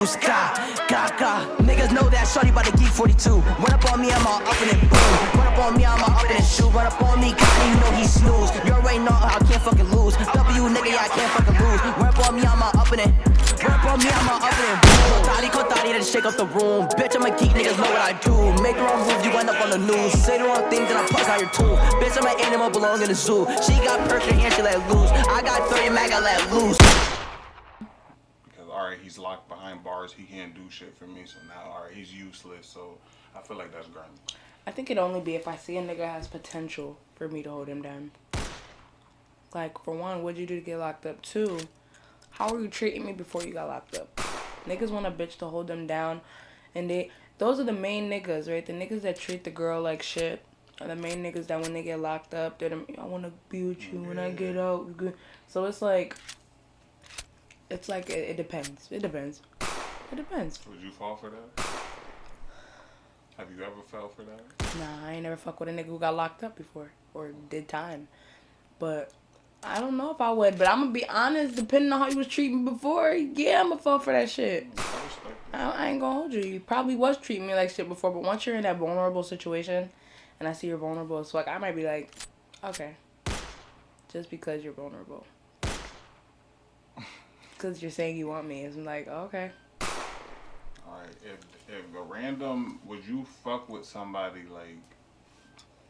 Niggas know that shorty by the geek 42. Run up on me, I'm all up in it, boom. Run up on me, I'm all up in it, shoe. Run up on me, God, you know he snooze. You already know I can't fucking lose. W nigga, yeah, I can't fucking lose. Run up on me, I'm all up in it. Run up on me, I'm all up in it, boom. Kotari, then shake up the room. Bitch, I'm a geek, niggas know what I do. Make the wrong move, you end up on the news. Say the wrong thing, then I bust out your tooth. Bitch, I'm an animal, belong in the zoo. She got perfect and she let loose. I got 30 mag, I let loose. Alright, he's locked behind bars, he can't do shit for me, so now, alright, he's useless, so I feel like that's grimy. I think it'd only be if I see a nigga has potential for me to hold him down. Like, for one, what'd you do to get locked up? Two, how were you treating me before you got locked up? Niggas want a bitch to hold them down, and those are the main niggas, right? The niggas that treat the girl like shit are the main niggas that when they get locked up, they're the, I want to be with you when I get out. So it's like... it depends. It depends. It depends. Would you fall for that? Have you ever fell for that? Nah, I ain't never fuck with a nigga who got locked up before. Or did time. But I don't know if I would. But I'm gonna be honest, depending on how you was treating me before, yeah, I'm gonna fall for that shit. I ain't gonna hold you. You probably was treating me like shit before, but once you're in that vulnerable situation, and I see you're vulnerable, so like I might be like, okay. Just because you're vulnerable. Because you're saying you want me. I'm like, okay. Alright, if a random, would you fuck with somebody like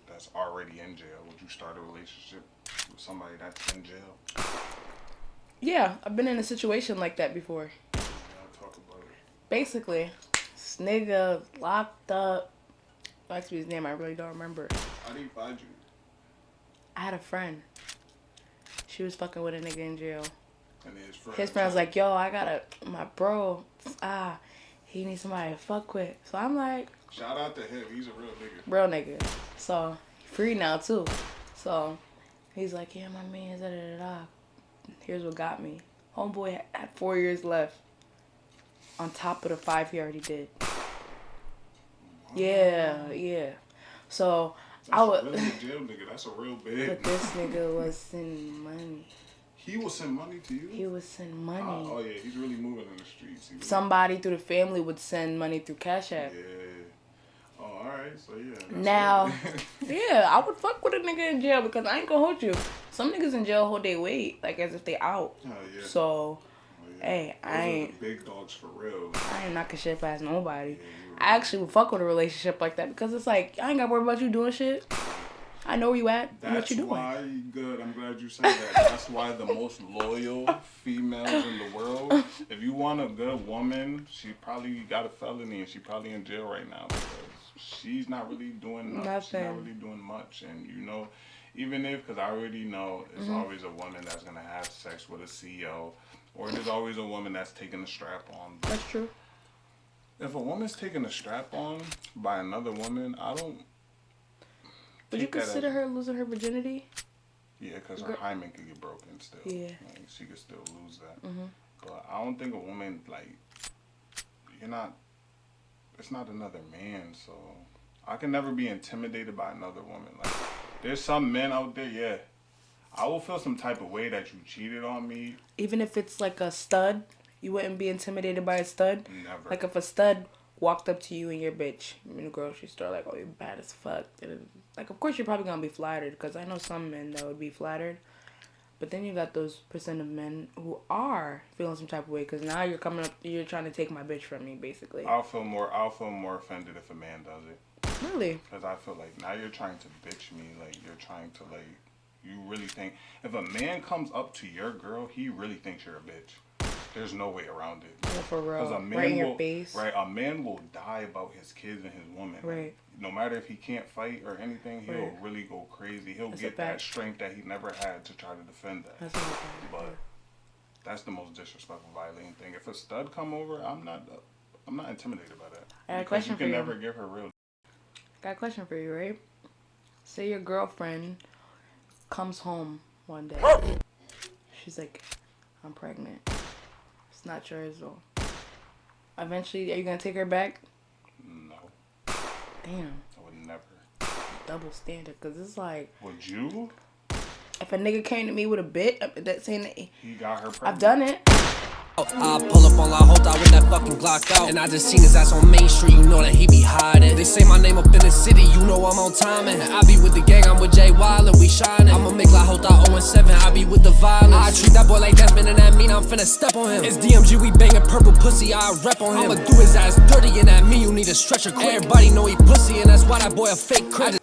that's already in jail? Would you start a relationship with somebody that's in jail? Yeah, I've been in a situation like that before. Yeah, talk about it. Basically, this nigga locked up. Ask me his name, I really don't remember. How do you find you? I had a friend. She was fucking with a nigga in jail. And his friend's like, yo, I got my bro, he needs somebody to fuck with. So I'm like... Shout out to him, he's a real nigga. Real nigga. So, free now too. So, he's like, yeah, my man, da-da-da-da. Here's what got me. Homeboy had 4 years left. On top of the 5 he already did. Wow. Yeah. So, that's a really jail nigga, that's a real big. But this nigga was sending money. He will send money to you? He would send money. Oh, yeah. He's really moving in the streets. Somebody through the family would send money through Cash App. Yeah. Oh, all right. So, yeah. Now, yeah, I would fuck with a nigga in jail because I ain't gonna hold you. Some niggas in jail hold their weight, like as if they out. Oh, yeah. So, hey, those I ain't... Are the big dogs for real. I ain't knocking shit past nobody. Yeah, I actually would fuck with a relationship like that because it's like, I ain't gotta worry about you doing shit. I know where you at and what you doing. That's why, good, I'm glad you said that. That's why the most loyal females in the world, if you want a good woman, she probably got a felony and she probably in jail right now because she's not really doing nothing. She's not really doing much. And you know, even if, because I already know it's always a woman that's going to have sex with a CEO, or there's always a woman that's taking a strap on. That's true. If a woman's taking a strap on by another woman, I don't... Would you consider her losing her virginity? Yeah, because her hymen could get broken still. Yeah. Like, she could still lose that. But I don't think a woman, like, it's not another man, so I can never be intimidated by another woman. Like, there's some men out there, yeah, I will feel some type of way that you cheated on me. Even if it's like a stud, you wouldn't be intimidated by a stud? Never. Like if a stud walked up to you and your bitch in the grocery store like, oh, you're bad as fuck. Like, of course you're probably gonna be flattered because I know some men that would be flattered. But then you got those percent of men who are feeling some type of way because now you're coming up, you're trying to take my bitch from me, basically. I'll feel more offended if a man does it. Really? Because I feel like now you're trying to bitch me, like you're trying to like, you really think, if a man comes up to your girl, he really thinks you're a bitch. There's no way around it. Yeah, for real. A man right in your face. Right, a man will die about his kids and his woman. Right. No matter if he can't fight or anything, he'll really go crazy. He'll get that strength that he never had to try to defend that. That's a fact. But that's the most disrespectful, violating thing. If a stud come over, I'm not intimidated by that. I got a question for you. You can never give her real. Got a question for you, right? Say your girlfriend comes home one day. She's like, I'm pregnant. It's not yours though. Eventually, are you gonna take her back? No. Damn. I would never. Double standard, cause it's like. Would you? If a nigga came to me with a bit, that's saying that he got her pregnant. I've done it. I pull up on La Jota with that fucking Glock out. And I just seen his ass on Main Street, you know that he be hiding. They say my name up in the city, you know I'm on timing. I be with the gang, I'm with Jay Wilder, we shining. I'ma make La Jota 0-7, I be with the violence. I treat that boy like Desmond and that mean I'm finna step on him. It's DMG, we banging purple pussy, I rep on him. I'ma do his ass dirty and that mean you need a stretcher quick. Everybody know he pussy and that's why that boy a fake credit.